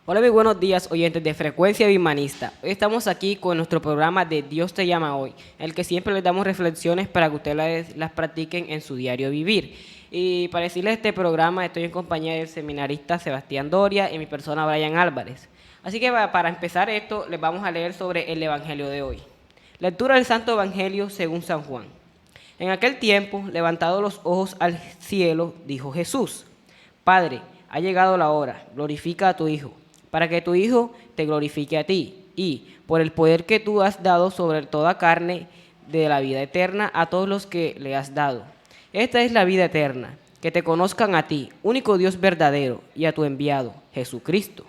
Hola, muy buenos días, oyentes de Frecuencia Bimanista. Hoy estamos aquí con nuestro programa de Dios te llama hoy, en el que siempre les damos reflexiones para que ustedes las practiquen en su diario vivir. Y para decirles este programa estoy en compañía del seminarista Sebastián Doria y mi persona Brian Álvarez. Así que para empezar esto, les vamos a leer sobre el Evangelio de hoy. Lectura del Santo Evangelio según San Juan. En aquel tiempo, levantados los ojos al cielo, dijo Jesús: Padre, ha llegado la hora, glorifica a tu Hijo, para que tu Hijo te glorifique a ti, y, por el poder que tú has dado sobre toda carne, de la vida eterna a todos los que le has dado. Esta es la vida eterna, que te conozcan a ti, único Dios verdadero, y a tu enviado, Jesucristo.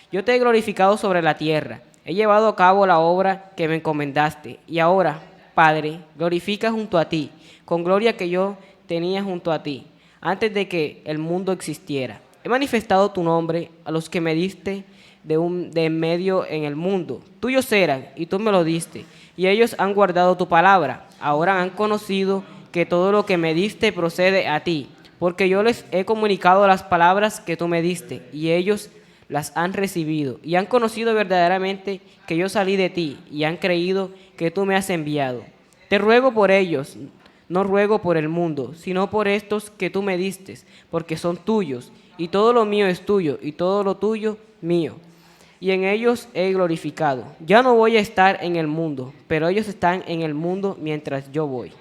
Yo te he glorificado sobre la tierra, he llevado a cabo la obra que me encomendaste, y ahora, Padre, glorifica junto a ti, con gloria que yo tenía junto a ti, antes de que el mundo existiera. He manifestado tu nombre a los que me diste de en medio en el mundo. Tuyos eran, y tú me lo diste, y ellos han guardado tu palabra. Ahora han conocido que todo lo que me diste procede a ti, porque yo les he comunicado las palabras que tú me diste, y ellos las han recibido, y han conocido verdaderamente que yo salí de ti, y han creído que tú me has enviado. Te ruego por ellos, no ruego por el mundo, sino por estos que tú me diste, porque son tuyos, y todo lo mío es tuyo, y todo lo tuyo mío. Y en ellos he glorificado. Ya no voy a estar en el mundo, pero ellos están en el mundo mientras yo voy.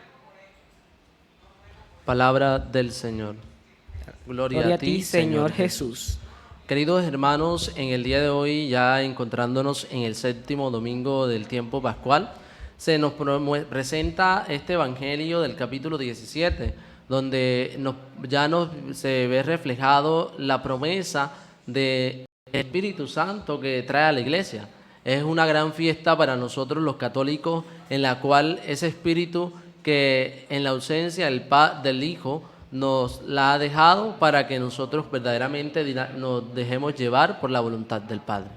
Palabra del Señor. Gloria a ti, Señor Jesús. Queridos hermanos, en el día de hoy, ya encontrándonos en el séptimo domingo del tiempo pascual, se nos presenta este Evangelio del capítulo 17, donde se ve reflejado la promesa del Espíritu Santo que trae a la iglesia. Es una gran fiesta para nosotros los católicos, en la cual ese Espíritu que en la ausencia del Hijo nos la ha dejado para que nosotros verdaderamente nos dejemos llevar por la voluntad del Padre.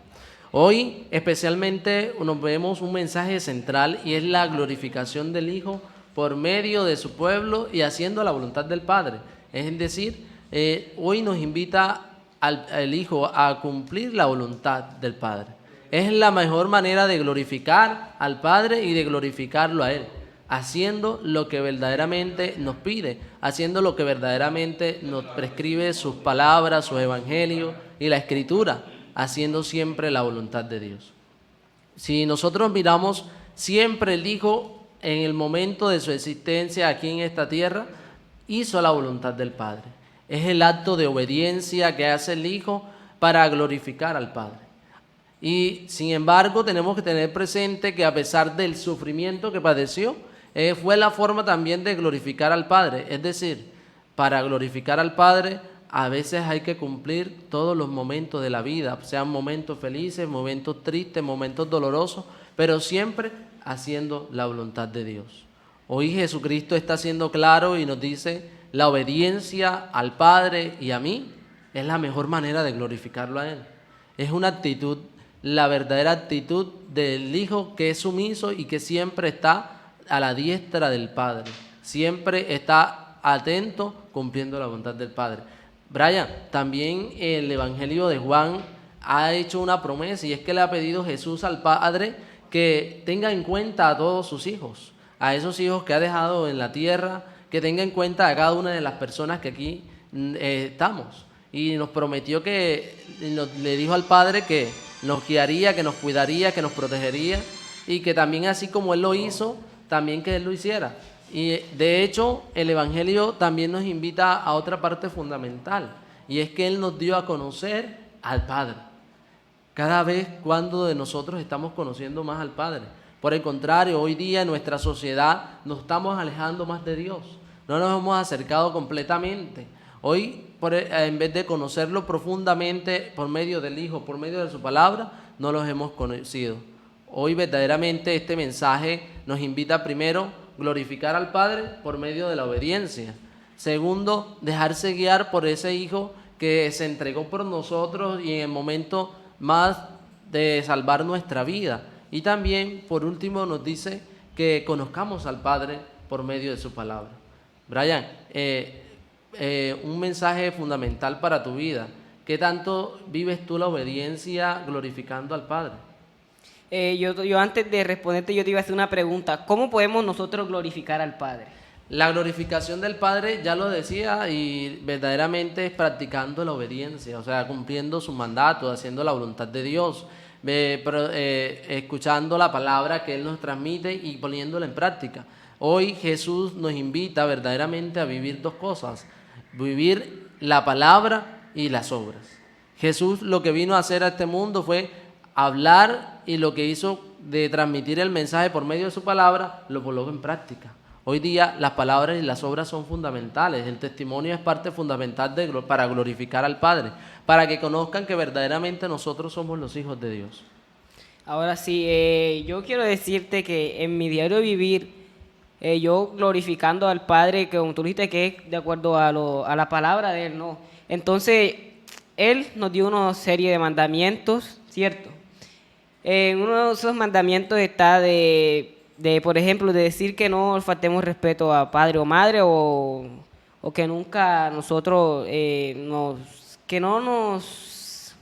Hoy especialmente nos vemos un mensaje central, y es la glorificación del Hijo por medio de su pueblo y haciendo la voluntad del Padre. Es decir, hoy nos invita al Hijo a cumplir la voluntad del Padre. Es la mejor manera de glorificar al Padre y de glorificarlo a Él, haciendo lo que verdaderamente nos pide, haciendo lo que verdaderamente nos prescribe sus palabras, sus evangelios y la Escritura, haciendo siempre la voluntad de Dios. Si nosotros miramos, siempre el Hijo en el momento de su existencia aquí en esta tierra hizo la voluntad del Padre. Es el acto de obediencia que hace el Hijo para glorificar al Padre. Y sin embargo tenemos que tener presente que a pesar del sufrimiento que padeció, fue la forma también de glorificar al Padre. Es decir, para glorificar al Padre a veces hay que cumplir todos los momentos de la vida, sean momentos felices, momentos tristes, momentos dolorosos, pero siempre haciendo la voluntad de Dios. Hoy Jesucristo está siendo claro y nos dice: la obediencia al Padre y a mí es la mejor manera de glorificarlo a Él. Es una actitud, la verdadera actitud del Hijo, que es sumiso y que siempre está a la diestra del Padre, siempre está atento cumpliendo la voluntad del Padre. Brian, también el Evangelio de Juan ha hecho una promesa, y es que le ha pedido Jesús al Padre que tenga en cuenta a todos sus hijos, a esos hijos que ha dejado en la tierra, que tenga en cuenta a cada una de las personas que aquí estamos. Y nos prometió le dijo al Padre que nos guiaría, que nos cuidaría, que nos protegería, y que también así como Él lo hizo, también que Él lo hiciera. Y de hecho el Evangelio también nos invita a otra parte fundamental, y es que Él nos dio a conocer al Padre. Cada vez cuando de nosotros estamos conociendo más al Padre. Por el contrario, hoy día en nuestra sociedad nos estamos alejando más de Dios. no nos hemos acercado completamente. Hoy, en vez de conocerlo profundamente por medio del Hijo, por medio de su palabra, no los hemos conocido. Hoy verdaderamente este mensaje nos invita primero a glorificar al Padre por medio de la obediencia. Segundo, dejarse guiar por ese Hijo que se entregó por nosotros y en el momento más de salvar nuestra vida. Y también, por último, nos dice que conozcamos al Padre por medio de su palabra. Brian, un mensaje fundamental para tu vida. ¿Qué tanto vives tú la obediencia glorificando al Padre? Yo antes de responderte, yo te iba a hacer una pregunta. ¿Cómo podemos nosotros glorificar al Padre? La glorificación del Padre, ya lo decía, y verdaderamente es practicando la obediencia, o sea, cumpliendo su mandato, haciendo la voluntad de Dios, escuchando la palabra que Él nos transmite y poniéndola en práctica. Hoy Jesús nos invita verdaderamente a vivir dos cosas: vivir la palabra y las obras. Jesús lo que vino a hacer a este mundo fue hablar, y lo que hizo de transmitir el mensaje por medio de su palabra, lo colocó en práctica. Hoy día las palabras y las obras son fundamentales. El testimonio es parte fundamental para glorificar al Padre, para que conozcan que verdaderamente nosotros somos los hijos de Dios. Ahora sí, yo quiero decirte que en mi diario vivir, yo glorificando al Padre, que como tú dijiste, que es de acuerdo a la palabra de Él, ¿no? Entonces, Él nos dio una serie de mandamientos, ¿cierto? En uno de esos mandamientos está por ejemplo, de decir que no faltemos respeto a padre o madre, o que nunca nosotros que no nos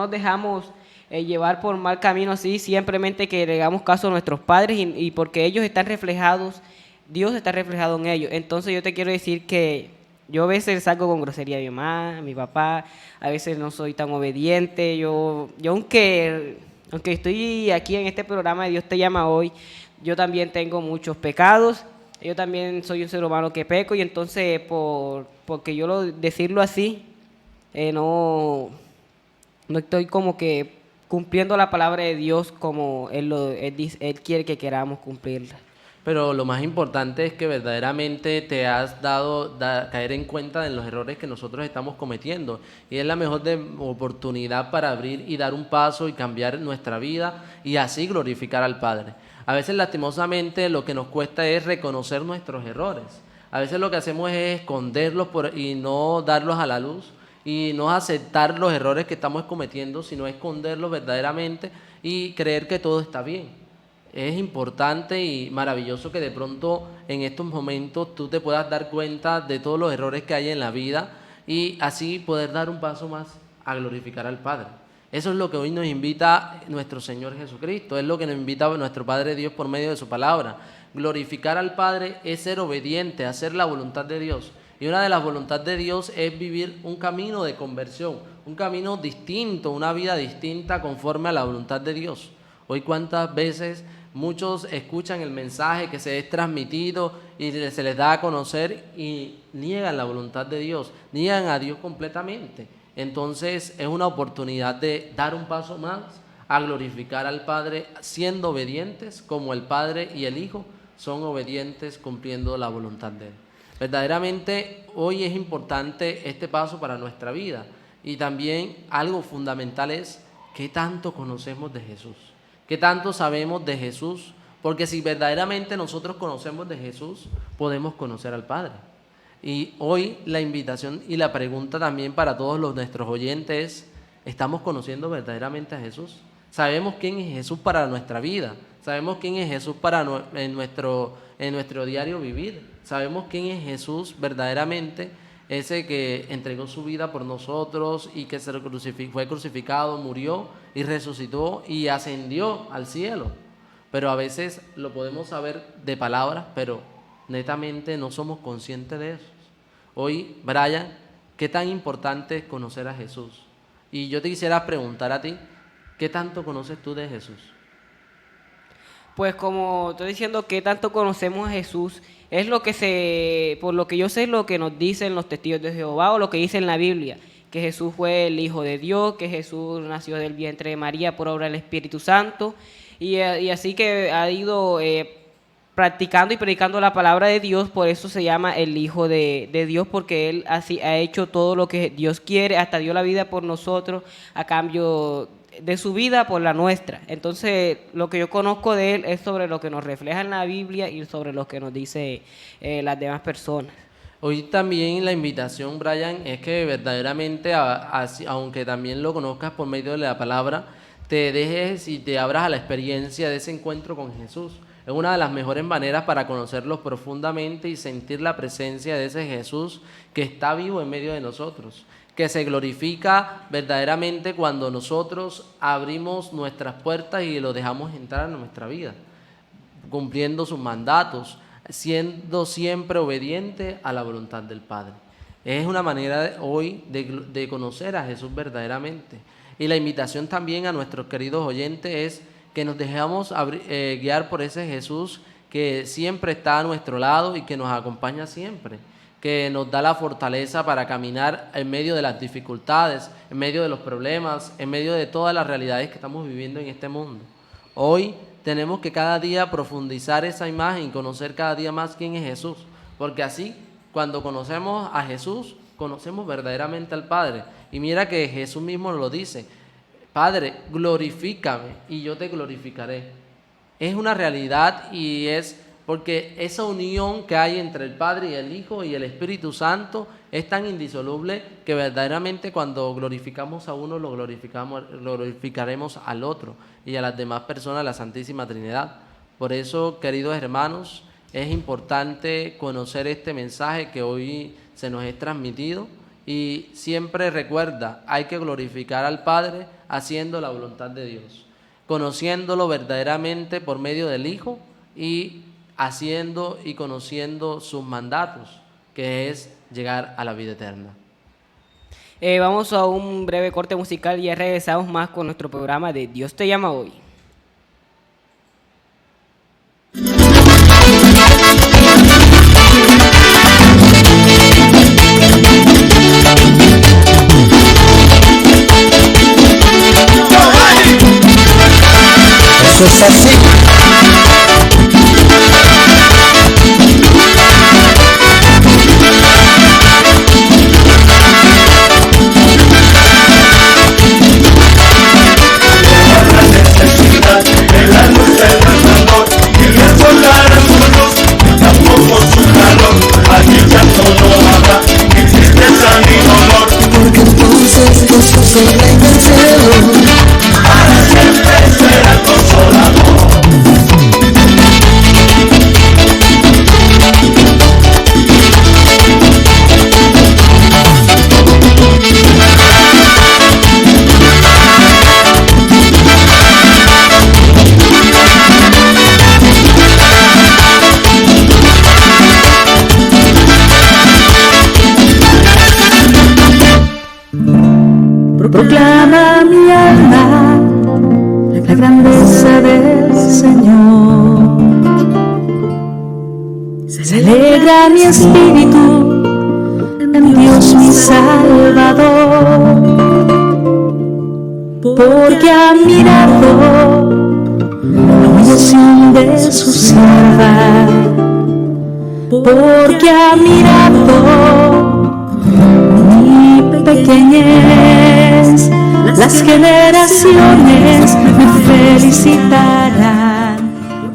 dejamos llevar por mal camino así, simplemente que le hagamos caso a nuestros padres y porque ellos están reflejados, Dios está reflejado en ellos. Entonces yo te quiero decir que yo a veces salgo con grosería a mi mamá, a mi papá, a veces no soy tan obediente, yo aunque estoy aquí en este programa de Dios te llama hoy, yo también tengo muchos pecados, yo también soy un ser humano que peco, y entonces porque yo decirlo así, no estoy como que cumpliendo la palabra de Dios como Él quiere que queramos cumplirla. Pero lo más importante es que verdaderamente te has dado caer en cuenta de los errores que nosotros estamos cometiendo, y es la mejor oportunidad para abrir y dar un paso y cambiar nuestra vida y así glorificar al Padre. A veces lastimosamente lo que nos cuesta es reconocer nuestros errores. A veces lo que hacemos es esconderlos y no darlos a la luz, y no aceptar los errores que estamos cometiendo, sino esconderlos verdaderamente y creer que todo está bien. Es importante y maravilloso que de pronto en estos momentos tú te puedas dar cuenta de todos los errores que hay en la vida y así poder dar un paso más a glorificar al Padre. Eso es lo que hoy nos invita nuestro Señor Jesucristo, es lo que nos invita nuestro Padre Dios por medio de su palabra. Glorificar al Padre es ser obediente, hacer la voluntad de Dios. Y una de las voluntades de Dios es vivir un camino de conversión, un camino distinto, una vida distinta conforme a la voluntad de Dios. Hoy cuántas veces muchos escuchan el mensaje que se es transmitido y se les da a conocer y niegan la voluntad de Dios, niegan a Dios completamente. Entonces es una oportunidad de dar un paso más a glorificar al Padre siendo obedientes como el Padre y el Hijo son obedientes cumpliendo la voluntad de Él. Verdaderamente hoy es importante este paso para nuestra vida, y también algo fundamental es qué tanto conocemos de Jesús. ¿Qué tanto sabemos de Jesús? Porque si verdaderamente nosotros conocemos de Jesús, podemos conocer al Padre. Y hoy la invitación y la pregunta también para todos nuestros oyentes es: ¿estamos conociendo verdaderamente a Jesús? ¿Sabemos quién es Jesús para nuestra vida? ¿Sabemos quién es Jesús en nuestro diario vivir? ¿Sabemos quién es Jesús verdaderamente? Ese que entregó su vida por nosotros y que fue crucificado, murió y resucitó y ascendió al cielo. Pero a veces lo podemos saber de palabras, pero netamente no somos conscientes de eso. Hoy, Brian, ¿qué tan importante es conocer a Jesús? Y yo te quisiera preguntar a ti, ¿qué tanto conoces tú de Jesús? Pues como estoy diciendo, ¿qué tanto conocemos a Jesús? Es por lo que yo sé, lo que nos dicen los testigos de Jehová o lo que dice en la Biblia, que Jesús fue el Hijo de Dios, que Jesús nació del vientre de María por obra del Espíritu Santo, y así que ha ido practicando y predicando la palabra de Dios, por eso se llama el Hijo de Dios, porque Él así ha hecho todo lo que Dios quiere, hasta dio la vida por nosotros a cambio de su vida por la nuestra. Entonces, lo que yo conozco de Él es sobre lo que nos refleja en la Biblia y sobre lo que nos dice las demás personas. Hoy también la invitación, Brian, es que verdaderamente, aunque también lo conozcas por medio de la palabra, te dejes y te abras a la experiencia de ese encuentro con Jesús. Es una de las mejores maneras para conocerlos profundamente y sentir la presencia de ese Jesús que está vivo en medio de nosotros, que se glorifica verdaderamente cuando nosotros abrimos nuestras puertas y lo dejamos entrar en nuestra vida, cumpliendo sus mandatos, siendo siempre obediente a la voluntad del Padre. Es una manera hoy de conocer a Jesús verdaderamente. Y la invitación también a nuestros queridos oyentes es que nos dejemos guiar por ese Jesús que siempre está a nuestro lado y que nos acompaña siempre, que nos da la fortaleza para caminar en medio de las dificultades, en medio de los problemas, en medio de todas las realidades que estamos viviendo en este mundo. Hoy tenemos que cada día profundizar esa imagen y conocer cada día más quién es Jesús, porque así, cuando conocemos a Jesús, conocemos verdaderamente al Padre. Y mira que Jesús mismo lo dice: Padre, glorifícame y yo te glorificaré. Es una realidad y es porque esa unión que hay entre el Padre y el Hijo y el Espíritu Santo es tan indisoluble que verdaderamente cuando glorificamos a uno, lo glorificaremos al otro y a las demás personas de la Santísima Trinidad. Por eso, queridos hermanos, es importante conocer este mensaje que hoy se nos es transmitido y siempre recuerda, hay que glorificar al Padre haciendo la voluntad de Dios, conociéndolo verdaderamente por medio del Hijo y haciendo y conociendo sus mandatos, que es llegar a la vida eterna. Vamos a un breve corte musical y ya regresamos más con nuestro programa de Dios te llama hoy. Eso es así. Porque entonces Jesús será invencible. Para siempre será el consolador. Proclama mi alma la grandeza del Señor. Se alegra mi espíritu en Dios mi Salvador, porque ha mirado la humillación de su sierva, porque ha mirado mi pequeñez. Las generaciones me felicitarán,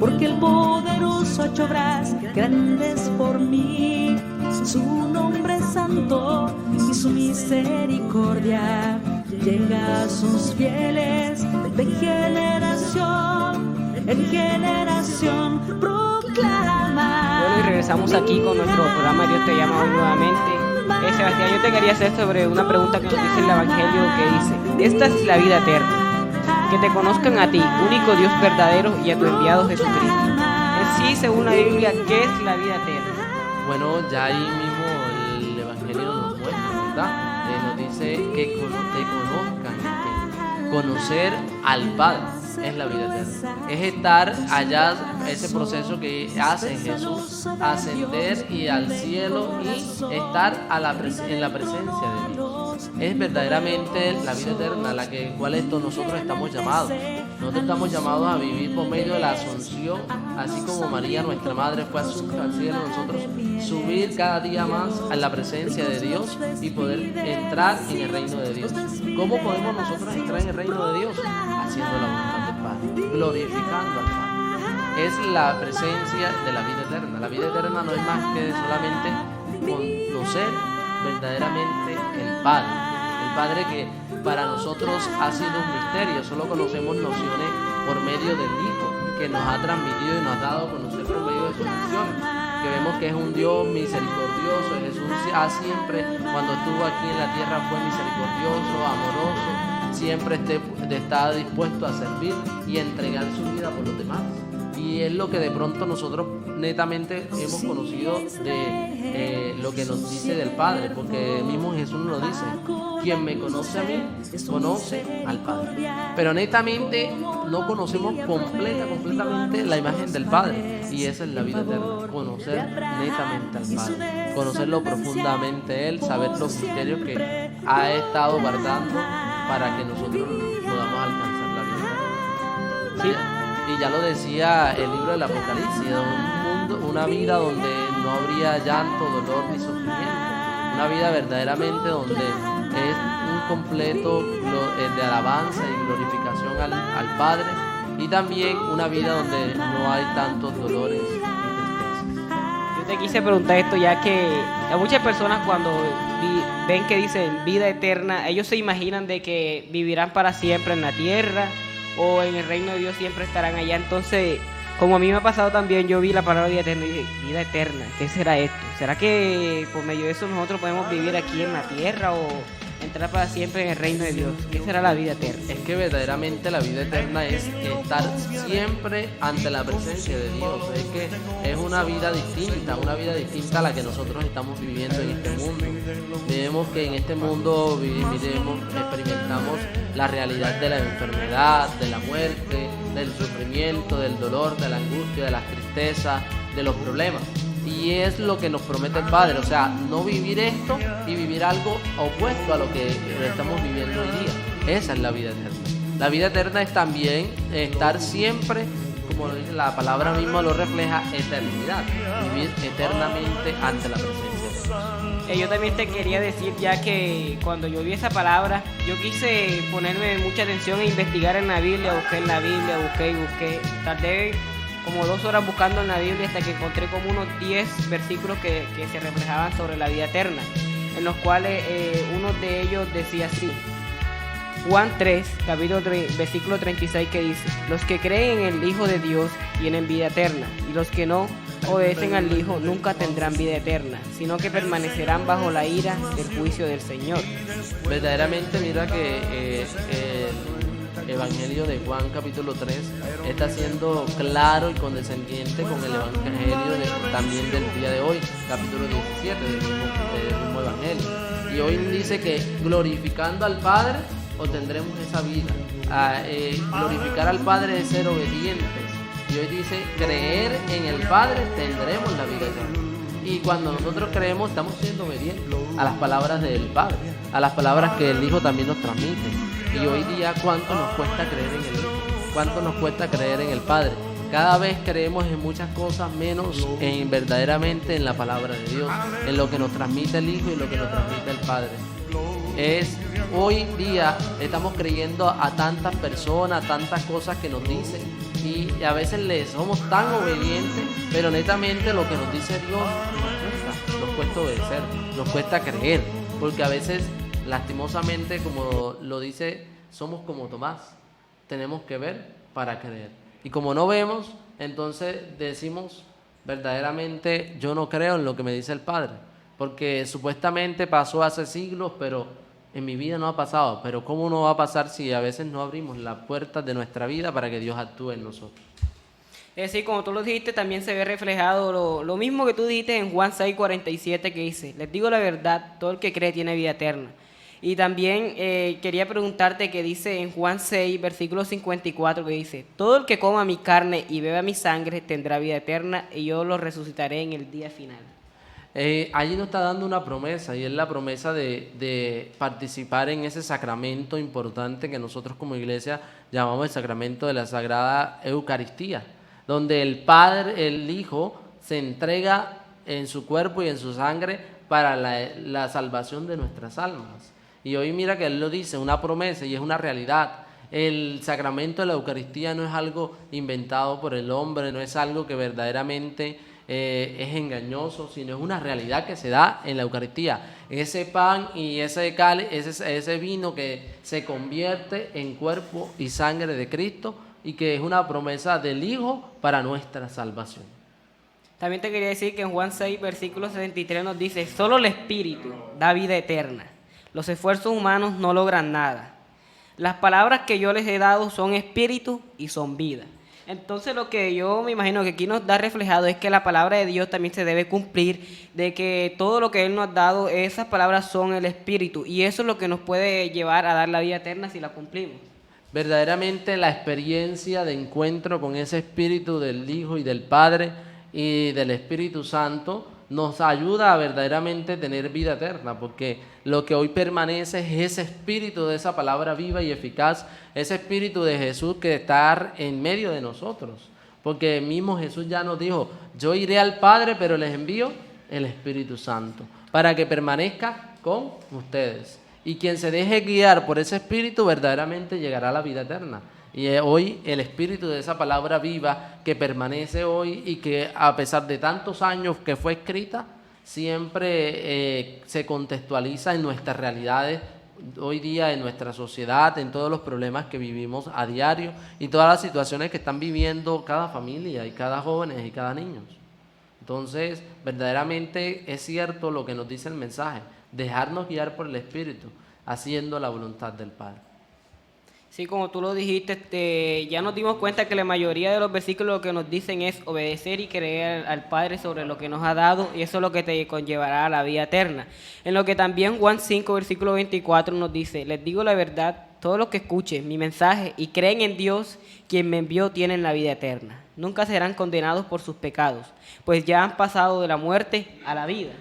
porque el poderoso ha hecho obras grandes por mí. Su nombre es santo y su misericordia llega a sus fieles de generación en generación. Proclama. Bueno, y regresamos aquí con nuestro programa Dios te llama hoy nuevamente. Sebastián, yo te quería hacer sobre una pregunta que nos dice el Evangelio, que dice: esta es la vida eterna, que te conozcan a ti, único Dios verdadero, y a tu enviado Jesucristo. En sí, según la Biblia, ¿qué es la vida eterna? Bueno, ya ahí mismo el Evangelio nos muestra, ¿verdad? Nos dice que te conozcan, que conocer al Padre es la vida eterna. Es estar allá, ese proceso que hace Jesús, ascender y al cielo y estar en la presencia de Dios. es verdaderamente la vida eterna, la que cual nosotros estamos llamados. Nosotros estamos llamados a vivir por medio de la asunción, así como María, nuestra madre, fue asunta al cielo. Nosotros subir cada día más a la presencia de Dios y poder entrar en el reino de Dios. ¿Cómo podemos nosotros entrar en el reino de Dios? Haciendo la voluntad del Padre, glorificando al Padre. Es la presencia de la vida eterna. La vida eterna no es más que solamente conocer verdaderamente el Padre. El Padre que para nosotros ha sido un misterio. Solo conocemos nociones por medio del Hijo, que nos ha transmitido y nos ha dado a conocer por medio de sus misiones. Que vemos que es un Dios misericordioso. Jesús siempre, cuando estuvo aquí en la tierra, fue misericordioso, amoroso. Siempre está dispuesto a servir y a entregar su vida por los demás. Y es lo que de pronto nosotros netamente hemos conocido de lo que nos dice del Padre, porque mismo Jesús nos dice: quien me conoce a mí, conoce al Padre. Pero netamente no conocemos completamente la imagen del Padre, y esa es la vida eterna, conocer netamente al Padre, conocerlo profundamente Él, saber los misterios que ha estado guardando para que nosotros podamos alcanzar la vida eterna. Sí. Y ya lo decía el libro del Apocalipsis, una vida donde no habría llanto, dolor ni sufrimiento. Una vida verdaderamente donde es un completo de alabanza y glorificación al Padre. Y también una vida donde no hay tantos dolores y tristezas. Yo te quise preguntar esto, ya que a muchas personas cuando ven que dicen vida eterna, ellos se imaginan de que vivirán para siempre en la tierra, o en el reino de Dios siempre estarán allá. Entonces, como a mí me ha pasado también, yo vi la palabra vida eterna y dije: vida eterna, ¿qué será esto? ¿Será que por medio de eso nosotros podemos vivir aquí en la tierra o entrar para siempre en el reino de Dios? ¿Qué será la vida eterna? Es que verdaderamente la vida eterna es estar siempre ante la presencia de Dios. Es que es una vida distinta a la que nosotros estamos viviendo en este mundo. Vemos que en este mundo experimentamos la realidad de la enfermedad, de la muerte, del sufrimiento, del dolor, de la angustia, de las tristezas, de los problemas. Y es lo que nos promete el Padre, o sea, no vivir esto y vivir algo opuesto a lo que estamos viviendo hoy día. Esa es la vida eterna. La vida eterna es también estar siempre, como lo dice la palabra misma, lo refleja, eternidad, vivir eternamente ante la presencia de Dios. Yo también te quería decir, ya que cuando yo vi esa palabra, yo quise ponerme mucha atención e investigar en la Biblia, busqué en la Biblia, busqué, tardé como 2 horas buscando en la Biblia hasta que encontré como unos 10 versículos que se reflejaban sobre la vida eterna, en los cuales uno de ellos decía así: Juan 3, capítulo 3, versículo 36, que dice: los que creen en el Hijo de Dios tienen vida eterna, y los que no obedecen al Hijo nunca tendrán vida eterna, sino que permanecerán bajo la ira del juicio del Señor. Verdaderamente, mira que el Evangelio de Juan capítulo 3 está siendo claro y condescendiente con el Evangelio también del día de hoy, capítulo 17 del mismo Evangelio. Y hoy dice que glorificando al Padre obtendremos esa vida. Glorificar al Padre es ser obedientes. Y hoy dice: creer en el Padre tendremos la vida eterna. Y cuando nosotros creemos, estamos siendo obedientes a las palabras del Padre, a las palabras que el Hijo también nos transmite. Y hoy día, ¿cuánto nos cuesta creer en el Hijo? ¿Cuánto nos cuesta creer en el Padre? Cada vez creemos en muchas cosas menos verdaderamente en la palabra de Dios, en lo que nos transmite el Hijo y lo que nos transmite el Padre. Hoy día estamos creyendo a tantas personas, tantas cosas que nos dicen, y a veces les somos tan obedientes, pero netamente lo que nos dice Dios nos cuesta obedecer, nos cuesta creer, porque a veces lastimosamente, como lo dice, somos como Tomás, tenemos que ver para creer, y como no vemos, entonces decimos verdaderamente: yo no creo en lo que me dice el Padre, porque supuestamente pasó hace siglos, pero en mi vida no ha pasado. Pero ¿cómo no va a pasar si a veces no abrimos las puertas de nuestra vida para que Dios actúe en nosotros? Es decir, como tú lo dijiste, también se ve reflejado lo mismo que tú dijiste en Juan 6:47, que dice: les digo la verdad, todo el que cree tiene vida eterna. Y también quería preguntarte que dice en Juan 6, versículo 54, que dice: todo el que coma mi carne y beba mi sangre tendrá vida eterna, y yo lo resucitaré en el día final. allí nos está dando una promesa, y es la promesa de participar en ese sacramento importante que nosotros como iglesia llamamos el sacramento de la Sagrada Eucaristía, donde el Padre, el Hijo, se entrega en su cuerpo y en su sangre para la salvación de nuestras almas. Y hoy mira que Él lo dice, una promesa y es una realidad. El sacramento de la Eucaristía no es algo inventado por el hombre, no es algo que verdaderamente es engañoso, sino es una realidad que se da en la Eucaristía. Ese pan y ese cáliz, ese vino que se convierte en cuerpo y sangre de Cristo, y que es una promesa del Hijo para nuestra salvación. También te quería decir que en Juan 6, versículo 73 nos dice: solo el Espíritu da vida eterna. Los esfuerzos humanos no logran nada. Las palabras que yo les he dado son espíritu y son vida. Entonces lo que yo me imagino que aquí nos da reflejado es que la palabra de Dios también se debe cumplir, de que todo lo que Él nos ha dado, esas palabras son el espíritu, y eso es lo que nos puede llevar a dar la vida eterna si la cumplimos. Verdaderamente la experiencia de encuentro con ese espíritu del Hijo y del Padre y del Espíritu Santo nos ayuda a verdaderamente tener vida eterna, porque lo que hoy permanece es ese espíritu de esa palabra viva y eficaz, ese espíritu de Jesús que está en medio de nosotros, porque mismo Jesús ya nos dijo: yo iré al Padre, pero les envío el Espíritu Santo para que permanezca con ustedes, y quien se deje guiar por ese espíritu verdaderamente llegará a la vida eterna. Y hoy el espíritu de esa palabra viva que permanece hoy y que a pesar de tantos años que fue escrita, siempre se contextualiza en nuestras realidades hoy día, en nuestra sociedad, en todos los problemas que vivimos a diario y todas las situaciones que están viviendo cada familia y cada jóvenes y cada niño. Entonces, verdaderamente es cierto lo que nos dice el mensaje: dejarnos guiar por el Espíritu, haciendo la voluntad del Padre. Sí, como tú lo dijiste, ya nos dimos cuenta que la mayoría de los versículos lo que nos dicen es obedecer y creer al Padre sobre lo que nos ha dado, y eso es lo que te conllevará a la vida eterna. En lo que también Juan 5, versículo 24 nos dice: les digo la verdad, todos los que escuchen mi mensaje y creen en Dios, quien me envió, tienen la vida eterna. Nunca serán condenados por sus pecados, pues ya han pasado de la muerte a la vida.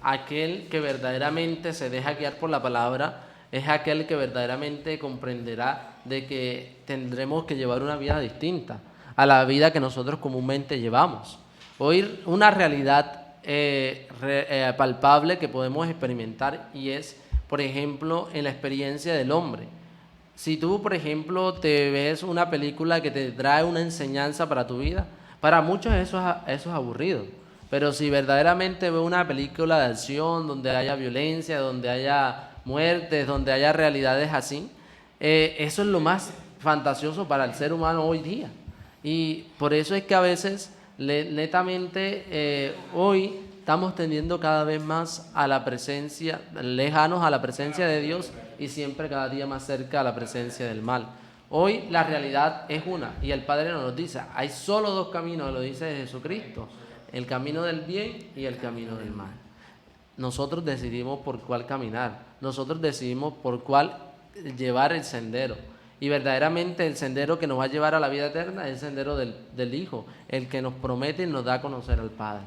Aquel que verdaderamente se deja guiar por la palabra es aquel que verdaderamente comprenderá de que tendremos que llevar una vida distinta a la vida que nosotros comúnmente llevamos. Hoy una realidad palpable que podemos experimentar, y es, por ejemplo, en la experiencia del hombre. Si tú, por ejemplo, te ves una película que te trae una enseñanza para tu vida, para muchos eso es aburrido. Pero si verdaderamente ves una película de acción, donde haya violencia, donde haya muertes, donde haya realidades así, eso es lo más fantasioso para el ser humano hoy día. Y por eso es que a veces, netamente, hoy estamos tendiendo cada vez más a la presencia, lejanos a la presencia de Dios, y siempre cada día más cerca a la presencia del mal. Hoy la realidad es una, y el Padre nos dice: hay solo dos caminos, lo dice Jesucristo: el camino del bien y el camino del mal. Nosotros decidimos por cuál caminar, nosotros decidimos por cuál llevar el sendero, y verdaderamente el sendero que nos va a llevar a la vida eterna es el sendero del Hijo, el que nos promete y nos da a conocer al Padre.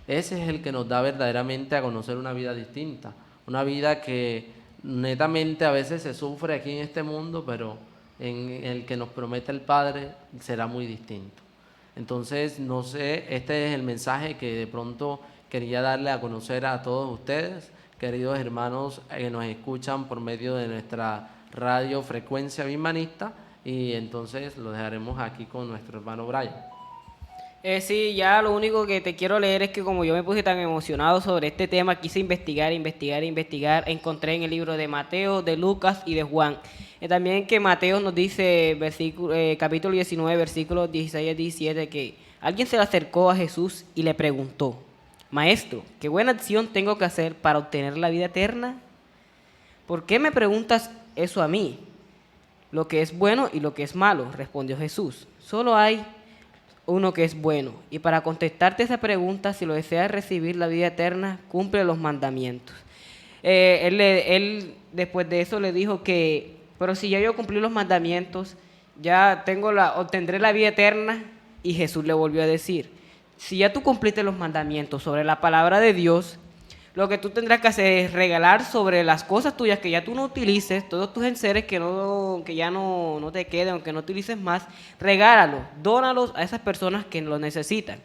Ese es el que nos da verdaderamente a conocer una vida distinta, una vida que netamente a veces se sufre aquí en este mundo, pero en el que nos promete el Padre será muy distinto. Entonces, no sé, este es el mensaje que de pronto quería darle a conocer a todos ustedes, queridos hermanos que nos escuchan por medio de nuestra radio Frecuencia Birmanista, y entonces lo dejaremos aquí con nuestro hermano Brian. Sí, ya lo único que te quiero leer es que como yo me puse tan emocionado sobre este tema, quise investigar, encontré en el libro de Mateo, de Lucas y de Juan. También que Mateo nos dice, capítulo 19, versículos 16 a 17, que alguien se le acercó a Jesús y le preguntó: Maestro, ¿qué buena acción tengo que hacer para obtener la vida eterna? ¿Por qué me preguntas eso a mí? Lo que es bueno y lo que es malo, respondió Jesús. Solo hay uno que es bueno, y para contestarte esa pregunta, si lo deseas recibir la vida eterna, cumple los mandamientos. Él después de eso le dijo que, pero si ya yo cumplí los mandamientos, ya obtendré la vida eterna. Y Jesús le volvió a decir: si ya tú cumpliste los mandamientos sobre la palabra de Dios, lo que tú tendrás que hacer es regalar sobre las cosas tuyas que ya tú no utilices, todos tus enseres que ya no te queden o que no utilices más, regálalos, dónalos a esas personas que lo necesitan.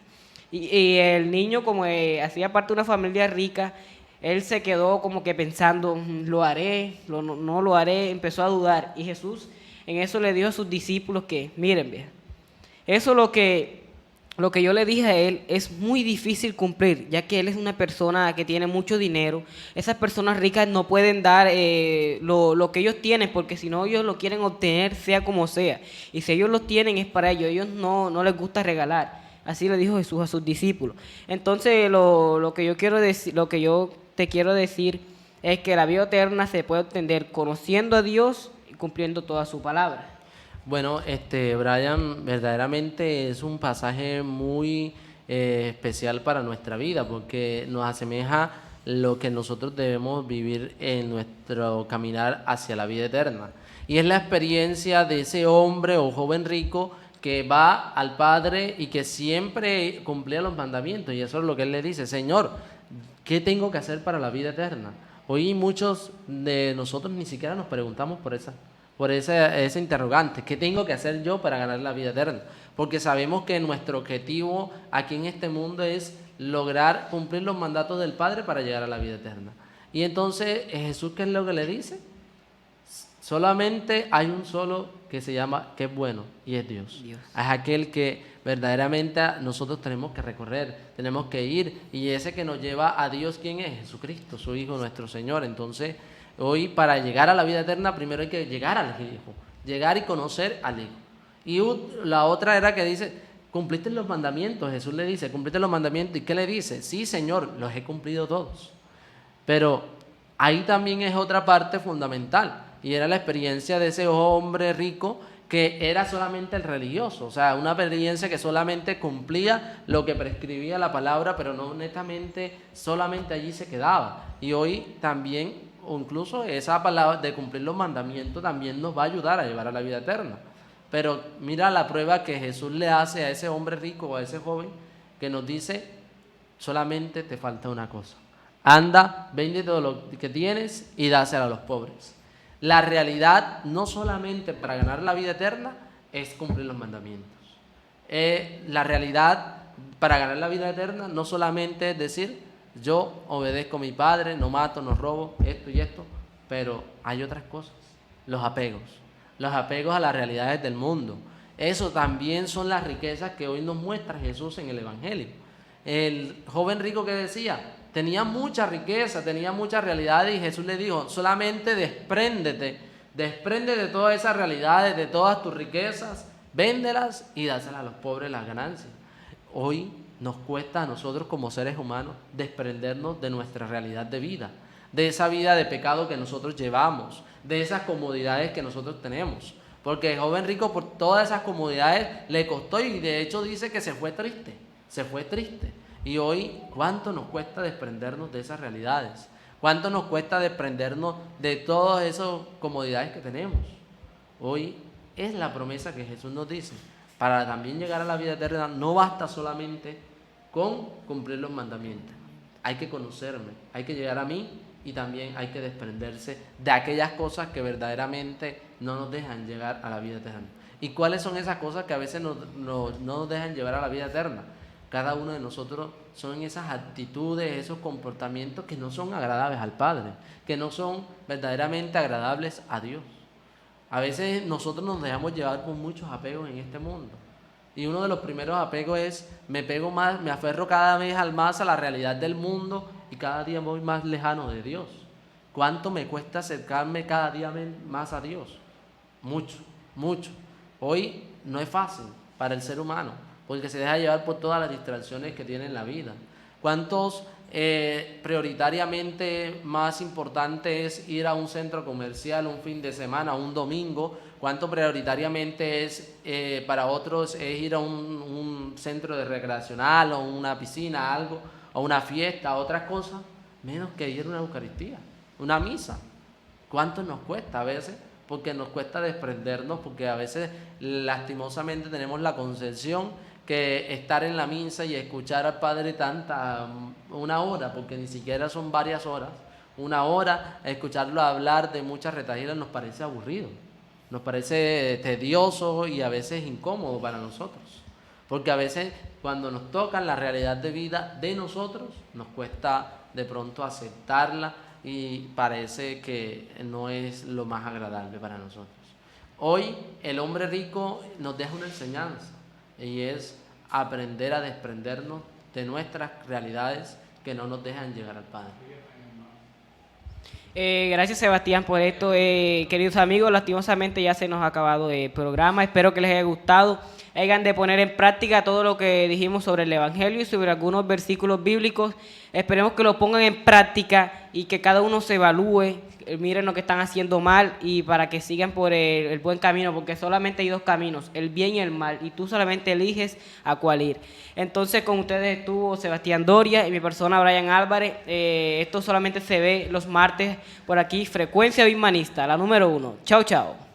Y el niño, como hacía parte de una familia rica, él se quedó como que pensando, lo haré, no lo haré, empezó a dudar. Y Jesús en eso le dijo a sus discípulos que, miren, vea, eso lo que yo le dije a él es muy difícil cumplir, ya que él es una persona que tiene mucho dinero. Esas personas ricas no pueden dar lo que ellos tienen, porque si no ellos lo quieren obtener sea como sea. Y si ellos lo tienen es para ellos no les gusta regalar. Así le dijo Jesús a sus discípulos. Entonces lo que yo quiero decir, lo que yo te quiero decir es que la vida eterna se puede obtener conociendo a Dios y cumpliendo toda su palabra. Bueno, Brian, verdaderamente es un pasaje muy especial para nuestra vida porque nos asemeja lo que nosotros debemos vivir en nuestro caminar hacia la vida eterna. Y es la experiencia de ese hombre o joven rico que va al Padre y que siempre cumplía los mandamientos. Y eso es lo que él le dice: Señor, ¿qué tengo que hacer para la vida eterna? Hoy muchos de nosotros ni siquiera nos preguntamos por ese interrogante: ¿qué tengo que hacer yo para ganar la vida eterna? Porque sabemos que nuestro objetivo aquí en este mundo es lograr cumplir los mandatos del Padre para llegar a la vida eterna. Y entonces Jesús, ¿qué es lo que le dice? Solamente hay un solo que se llama, que es bueno, y es Dios. Es aquel que verdaderamente nosotros tenemos que recorrer, tenemos que ir, y ese que nos lleva a Dios, ¿quién es? Jesucristo, su Hijo, nuestro Señor. Entonces, hoy para llegar a la vida eterna, primero hay que llegar al Hijo, llegar y conocer al Hijo. Y la otra era que dice, cumpliste los mandamientos. Jesús le dice, cumpliste los mandamientos. ¿Y qué le dice? Sí, Señor, los he cumplido todos. Pero ahí también es otra parte fundamental, y era la experiencia de ese hombre rico que era solamente el religioso, o sea, una experiencia que solamente cumplía lo que prescribía la palabra, pero no netamente, solamente allí se quedaba. Y hoy también, o incluso esa palabra de cumplir los mandamientos también nos va a ayudar a llevar a la vida eterna. Pero mira la prueba que Jesús le hace a ese hombre rico o a ese joven, que nos dice, solamente te falta una cosa: anda, vende todo lo que tienes y dáselo a los pobres. La realidad, no solamente para ganar la vida eterna, es cumplir los mandamientos. La realidad para ganar la vida eterna no solamente es decir, yo obedezco a mi padre, no mato, no robo, esto y esto, pero hay otras cosas: los apegos a las realidades del mundo. Eso también son las riquezas que hoy nos muestra Jesús en el Evangelio. El joven rico que decía, tenía mucha riqueza, tenía muchas realidades, y Jesús le dijo, solamente despréndete de todas esas realidades, de todas tus riquezas, véndelas y dáselas a los pobres las ganancias. Hoy nos cuesta a nosotros como seres humanos desprendernos de nuestra realidad de vida, de esa vida de pecado que nosotros llevamos, de esas comodidades que nosotros tenemos. Porque el joven rico, por todas esas comodidades, le costó, y de hecho dice que se fue triste. Y hoy, ¿cuánto nos cuesta desprendernos de esas realidades? ¿Cuánto nos cuesta desprendernos de todas esas comodidades que tenemos? Hoy es la promesa que Jesús nos dice. Para también llegar a la vida eterna no basta solamente con cumplir los mandamientos. Hay que conocerme, hay que llegar a mí, y también hay que desprenderse de aquellas cosas que verdaderamente no nos dejan llegar a la vida eterna. ¿Y cuáles son esas cosas que a veces no nos dejan llevar a la vida eterna? Cada uno de nosotros son esas actitudes, esos comportamientos que no son agradables al Padre, que no son verdaderamente agradables a Dios. A veces nosotros nos dejamos llevar por muchos apegos en este mundo. Y uno de los primeros apegos es, me aferro cada vez más a la realidad del mundo y cada día voy más lejano de Dios. ¿Cuánto me cuesta acercarme cada día más a Dios? Mucho. Hoy no es fácil para el ser humano, porque se deja llevar por todas las distracciones que tiene en la vida. ¿Cuántos prioritariamente más importante es ir a un centro comercial un fin de semana, un domingo? ¿Cuánto prioritariamente es para otros es ir a un centro de recreacional o una piscina, algo, o una fiesta, otras cosas? Menos que ir a una Eucaristía, una misa. ¿Cuánto nos cuesta a veces? Porque nos cuesta desprendernos, porque a veces lastimosamente tenemos la concepción que estar en la misa y escuchar al Padre una hora, porque ni siquiera son varias horas, una hora, escucharlo hablar de muchas retahilas nos parece aburrido, nos parece tedioso y a veces incómodo para nosotros. Porque a veces cuando nos tocan la realidad de vida de nosotros, nos cuesta de pronto aceptarla y parece que no es lo más agradable para nosotros. Hoy el hombre rico nos deja una enseñanza y es aprender a desprendernos de nuestras realidades que no nos dejan llegar al Padre. Gracias, Sebastián, por esto. Queridos amigos, lastimosamente ya se nos ha acabado el programa. Espero que les haya gustado. Hagan de poner en práctica todo lo que dijimos sobre el Evangelio y sobre algunos versículos bíblicos. Esperemos que lo pongan en práctica y que cada uno se evalúe, miren lo que están haciendo mal y para que sigan por el buen camino, porque solamente hay dos caminos, el bien y el mal, y tú solamente eliges a cuál ir. Entonces con ustedes estuvo Sebastián Doria y mi persona Brian Álvarez. Esto solamente se ve los martes por aquí, Frecuencia Humanista, la número 1. Chao, chao.